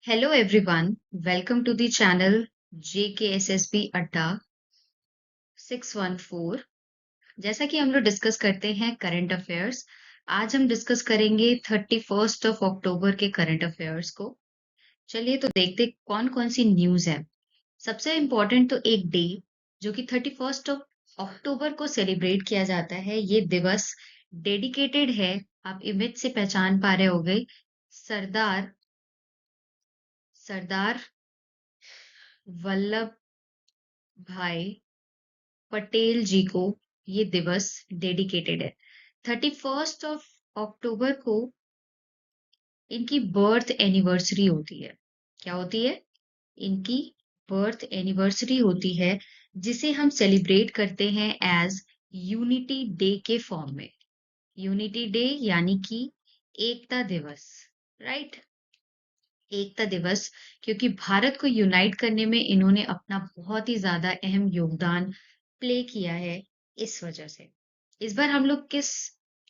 Hello everyone, welcome to the channel JKSSB अड्डा 614। जैसा कि हम लोग डिस्कस करते हैं करंट अफेयर्स, आज हम डिस्कस करेंगे 31 अक्टूबर के करंट अफेयर्स को। चलिए तो देखते कौन कौन सी न्यूज है। सबसे इम्पोर्टेंट तो एक डे जो कि 31 अक्टूबर को सेलिब्रेट किया जाता है। ये दिवस डेडिकेटेड है, आप इमेज से पहचान पा रहे होंगे, सरदार सरदार वल्लभ भाई पटेल जी को ये दिवस डेडिकेटेड है। 31 अक्टूबर को इनकी बर्थ एनिवर्सरी होती है। क्या होती है? इनकी बर्थ एनिवर्सरी होती है, जिसे हम सेलिब्रेट करते हैं एज यूनिटी डे के फॉर्म में। यूनिटी डे यानी कि एकता दिवस, राइट? एकता दिवस, क्योंकि भारत को यूनाइट करने में इन्होंने अपना बहुत ही ज्यादा अहम योगदान प्ले किया है। इस वजह से इस बार हम लोग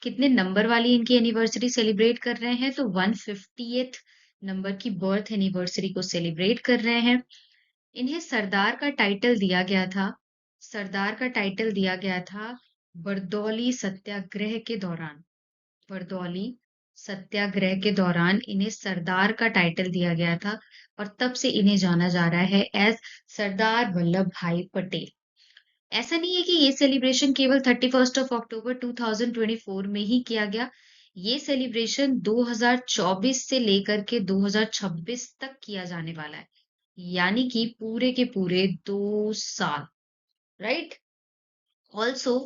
कितने नंबर वाली इनकी एनिवर्सरी सेलिब्रेट कर रहे हैं, तो 150th नंबर की बर्थ एनिवर्सरी को सेलिब्रेट कर रहे हैं। इन्हें सरदार का टाइटल दिया गया था। सरदार का टाइटल दिया गया था बरदौली सत्याग्रह के दौरान। बरदौली सत्याग्रह के दौरान इन्हें सरदार का टाइटल दिया गया था, और तब से इन्हें जाना जा रहा है एज सरदार वल्लभ भाई पटेल। ऐसा नहीं है कि ये सेलिब्रेशन केवल 31 अक्टूबर 2024 में ही किया गया। ये सेलिब्रेशन 2024 से लेकर के 2026 तक किया जाने वाला है, यानी कि पूरे के पूरे 2 साल, राइट? ऑल्सो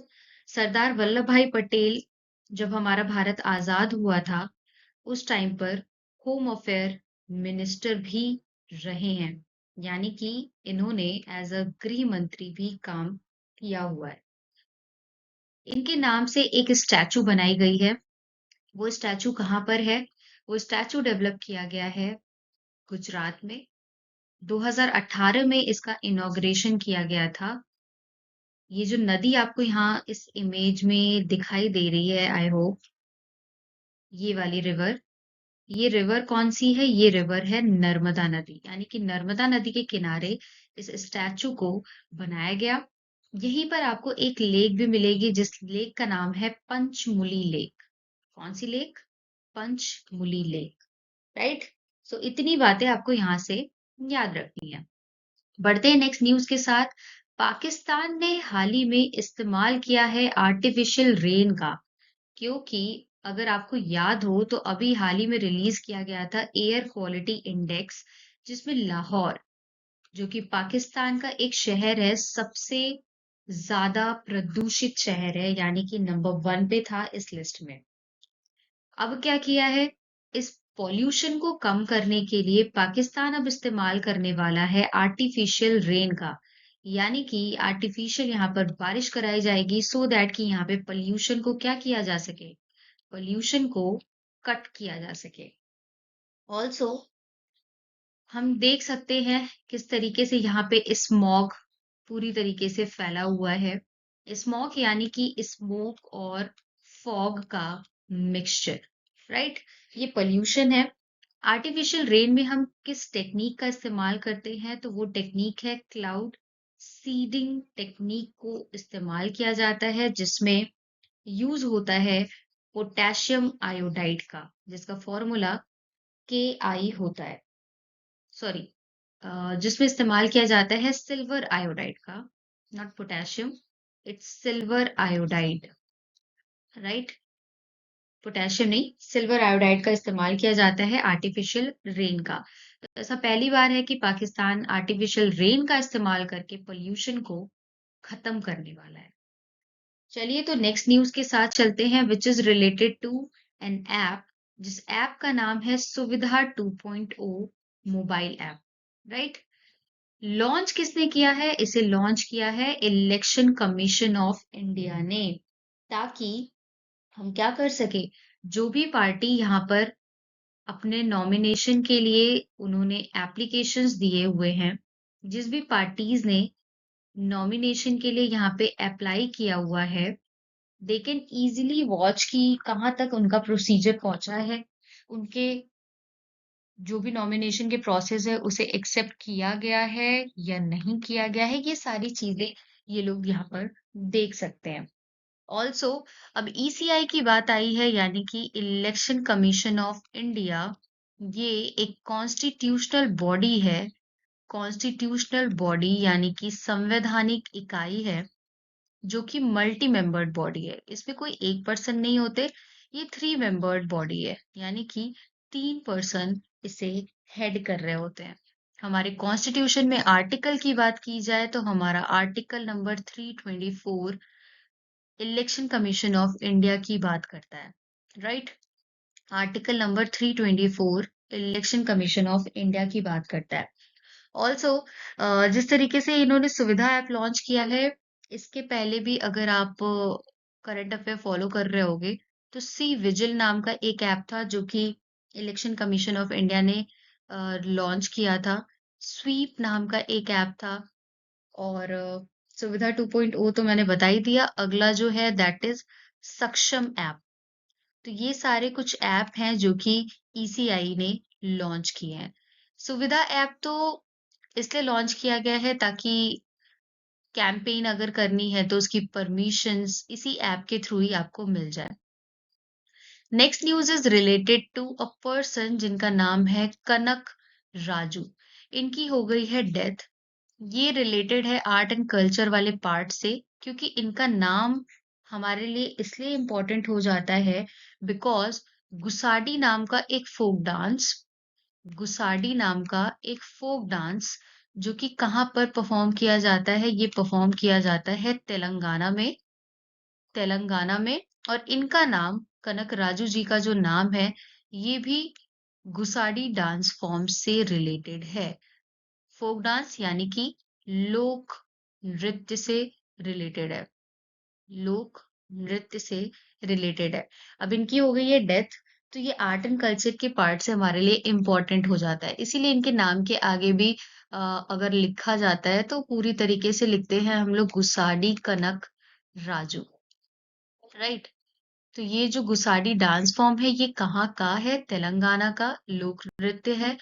सरदार वल्लभ भाई पटेल, जब हमारा भारत आजाद हुआ था, उस टाइम पर होम अफेयर मिनिस्टर भी रहे हैं, यानी कि इन्होंने एज अ गृह मंत्री भी काम किया हुआ है। इनके नाम से एक स्टैचू बनाई गई है। वो स्टैचू कहाँ पर है? वो स्टैचू डेवलप किया गया है गुजरात में। 2018 में इसका इनॉग्रेशन किया गया था। ये जो नदी आपको यहाँ इस इमेज में दिखाई दे रही है, आई होप, ये वाली रिवर, ये रिवर कौन सी है? ये रिवर है नर्मदा नदी, यानी कि नर्मदा नदी के किनारे इस स्टैचू को बनाया गया। यहीं पर आपको एक लेक भी मिलेगी, जिस लेक का नाम है पंचमुली लेक। कौन सी lake? Panchmuli lake, right? So इतनी बातें आपको यहाँ से याद रखनी है। बढ़ते हैं नेक्स्ट न्यूज के साथ। पाकिस्तान ने हाल ही में इस्तेमाल किया है आर्टिफिशियल रेन का, क्योंकि अगर आपको याद हो तो अभी हाल ही में रिलीज किया गया था एयर क्वालिटी इंडेक्स, जिसमें लाहौर, जो कि पाकिस्तान का एक शहर है, सबसे ज्यादा प्रदूषित शहर है, यानी कि नंबर 1 पे था इस लिस्ट में। अब क्या किया है? इस पॉल्यूशन को कम करने के लिए पाकिस्तान अब इस्तेमाल करने वाला है आर्टिफिशियल रेन का, यानी कि आर्टिफिशियल यहाँ पर बारिश कराई जाएगी, सो दैट कि यहाँ पे पॉल्यूशन को क्या किया जा सके? पॉल्यूशन को कट किया जा सके। ऑल्सो हम देख सकते हैं किस तरीके से यहाँ पे स्मॉग पूरी तरीके से फैला हुआ है। स्मॉग यानी कि स्मोक और फॉग का मिक्सचर, राइट? ये पॉल्यूशन है। आर्टिफिशियल रेन में हम किस टेक्निक का इस्तेमाल करते हैं, तो वो टेक्निक है क्लाउड सीडिंग टेक्निक को इस्तेमाल किया जाता है, जिसमें यूज होता है पोटेशियम आयोडाइड का, जिसका फॉर्मूला KI होता है। सॉरी, जिसमें इस्तेमाल किया जाता है सिल्वर आयोडाइड का, not potassium, it's silver iodide, right? Potassium नहीं, सिल्वर आयोडाइड का इस्तेमाल किया जाता है आर्टिफिशियल रेन का। तो ऐसा पहली बार है कि पाकिस्तान आर्टिफिशियल रेन का इस्तेमाल करके पोल्यूशन को खत्म करने वाला है। चलिए तो नेक्स्ट न्यूज के साथ चलते हैं, which is related to an app, जिस ऐप का नाम है सुविधा 2.0 मोबाइल ऐप, राइट? लॉन्च किसने किया है? इसे लॉन्च किया है इलेक्शन कमीशन ऑफ इंडिया ने, ताकि हम क्या कर सके, जो भी पार्टी यहाँ पर अपने नॉमिनेशन के लिए उन्होंने एप्लीकेशंस दिए हुए हैं, जिस भी पार्टीज ने नॉमिनेशन के लिए यहाँ पे अप्लाई किया हुआ है, दे कैन इजीली वॉच कि कहाँ तक उनका प्रोसीजर पहुंचा है, उनके जो भी नॉमिनेशन के प्रोसेस है उसे एक्सेप्ट किया गया है या नहीं किया गया है, ये सारी चीज़ें ये लोग यहाँ पर देख सकते हैं। ऑल्सो अब ईसीआई की बात आई है यानी कि इलेक्शन कमीशन ऑफ इंडिया, ये एक कॉन्स्टिट्यूशनल बॉडी है। कॉन्स्टिट्यूशनल बॉडी यानी कि संवैधानिक इकाई है जो कि मल्टी मेंबर्ड बॉडी है। इसमें कोई एक पर्सन नहीं होते, ये थ्री मेंबर्ड बॉडी है यानी कि तीन पर्सन इसे हेड कर रहे होते हैं। हमारे कॉन्स्टिट्यूशन में आर्टिकल की बात की जाए तो हमारा article number 324 election commission of India की बात करता है, right. Article number 324 election commission of India की बात करता है। ऑल्सो जिस तरीके से इन्होंने सुविधा ऐप लॉन्च किया है, इसके पहले भी अगर आप करंट अफेयर फॉलो कर रहे होगे, तो सी विजिल नाम का एक ऐप था जो कि इलेक्शन कमीशन ऑफ इंडिया ने लॉन्च किया था। स्वीप नाम का एक ऐप था और सुविधा 2.0 तो मैंने बता ही दिया। अगला जो है दैट इज़ सक्षम ऐप। तो ये सारे कुछ ऐप हैं जो कि ईसीआई ने लॉन्च किए हैं। सुविधा ऐप तो इसलिए लॉन्च किया गया है ताकि कैंपेन अगर करनी है तो उसकी परमिशंस इसी ऐप के थ्रू ही आपको मिल जाए। Next news is related to a person जिनका नाम है कनक राजू। इनकी हो गई है डेथ। ये रिलेटेड है आर्ट एंड कल्चर वाले पार्ट से क्योंकि इनका नाम हमारे लिए इसलिए इम्पोर्टेंट हो जाता है बिकॉज़ गुसाडी नाम का एक फ़ोक डांस, गुसाडी नाम का एक फ़ोक डांस जो कि कहाँ पर परफ़ॉर्म किया जाता है, ये परफ़ॉर्म किया जाता है तेलंगाना में और इनका नाम कनक राजू जी का जो नाम है, ये भी गुसाडी डांस फ़ॉर्म से रिलेटेड है। फ़ोक डांस यानी कि लोक नृत्य से रिलेटेड है। लोक नृत्य से रिलेटेड है। अब इनकी हो गई है डेथ, तो ये आर्ट एंड कल्चर के पार्ट से हमारे लिए इम्पोर्टेंट हो जाता है। इसीलिए इनके नाम के आगे भी अ, अगर लिखा जाता है तो पूरी तरीके से लिखते हैं हम लोग गुसाडी कनक राजू, राइट? तो ये जो गुसाडी डांस फॉर्म है ये कहाँ का है? तेलंगाना का लोक नृत्य है।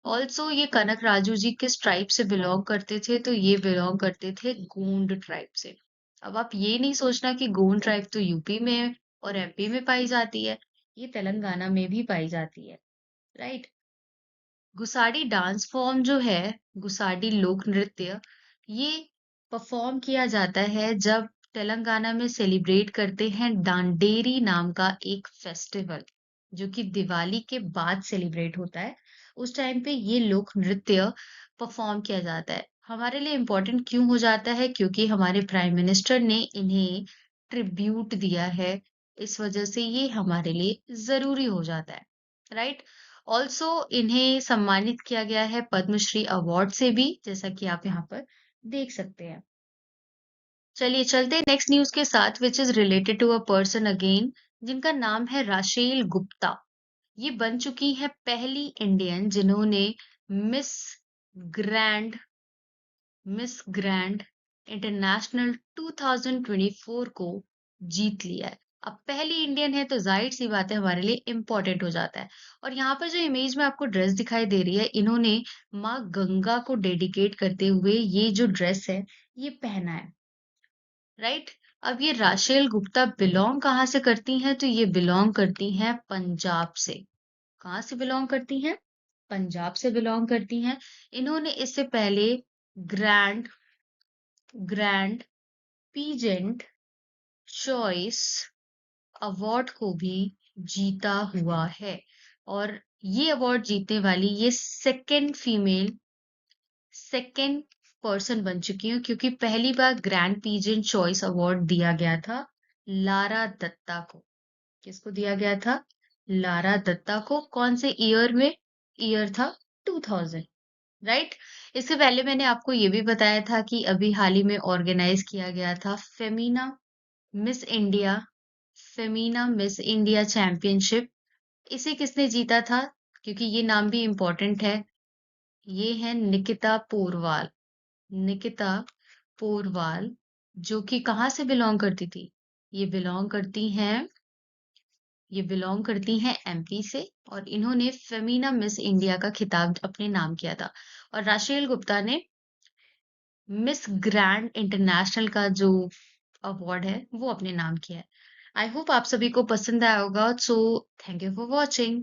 ऑल्सो ये कनक राजू जी किस ट्राइब से बिलोंग करते थे? तो ये बिलोंग करते थे गोंड ट्राइब से। अब आप ये नहीं सोचना कि गोंड ट्राइब तो यूपी में और एमपी में पाई जाती है, ये तेलंगाना में भी पाई जाती है, राइट? गुसाडी डांस फॉर्म जो है, गुसाडी लोक नृत्य, ये परफॉर्म किया जाता है जब तेलंगाना में सेलिब्रेट करते हैं दांडेरी नाम का एक फेस्टिवल, जो कि दिवाली के बाद सेलिब्रेट होता है। उस टाइम पे ये लोक नृत्य परफॉर्म किया जाता है। हमारे लिए इम्पोर्टेंट क्यों हो जाता है? क्योंकि हमारे प्राइम मिनिस्टर ने इन्हें ट्रिब्यूट दिया है। इस वजह से ये हमारे लिए ज़रूरी हो जाता है, राइट? ऑल्सो इन्हें सम्मानित किया गया है पद्मश्री अवार्ड से भी, जैसा कि आप यहाँ पर देख सकते हैं। चलिए चलते हैं नेक्स्ट न्यूज़ के साथ which is related to a person again जिनका नाम है राशेल गुप्ता। ये बन चुकी हैं पहली इंडियन जिन्होंने miss grand miss grand international 2024 को जीत लिया है। अब पहली इंडियन है तो ज़ाहिर-सी बात है हमारे लिए इम्पोर्टेंट हो जाता है। और यहाँ पर जो इमेज में आपको ड्रेस दिखाई दे रही है, इन्होंने माँ गंगा को डेडिकेट करते हुए ये जो ड्रेस है, ये पहना है, राइट? अब ये राशेल गुप्ता बिलॉन्ग कहाँ से करती हैं? तो ये बिलॉन्ग करती हैं पंजाब से। कहाँ से बिलॉन्ग करती हैं? पंजाब से बिलॉन्ग करती हैं। इन्होंने इससे पहले grand grand peasant choice award को भी जीता हुआ है और ये अवार्ड जीतने वाली ये सेकंड पर्सन बन चुकी हूँ क्योंकि पहली बार ग्रैंड पीजेंट चॉइस अवार्ड दिया गया था लारा दत्ता को। किसको दिया गया था? लारा दत्ता को। कौन से ईयर में? ईयर था 2000, राइट। इससे पहले मैंने आपको ये भी बताया था कि अभी हाल ही में ऑर्गेनाइज किया गया था miss India Femina miss India championship. इसे किसने जीता था? क्योंकि ये नाम भी इम्पोर्टेंट है। ये है निकिता पोरवाल। निकिता पोरवाल जो कि कहाँ से बिलोंग करती थी? ये बिलोंग करती हैं ये बिलॉन्ग करती हैं एमपी से और इन्होंने फेमिना मिस इंडिया का खिताब अपने नाम किया था और राशेल गुप्ता ने मिस ग्रैंड इंटरनेशनल का जो अवार्ड है, वो अपने नाम किया है। आई होप आप सभी को पसंद आया होगा, so thank you for watching.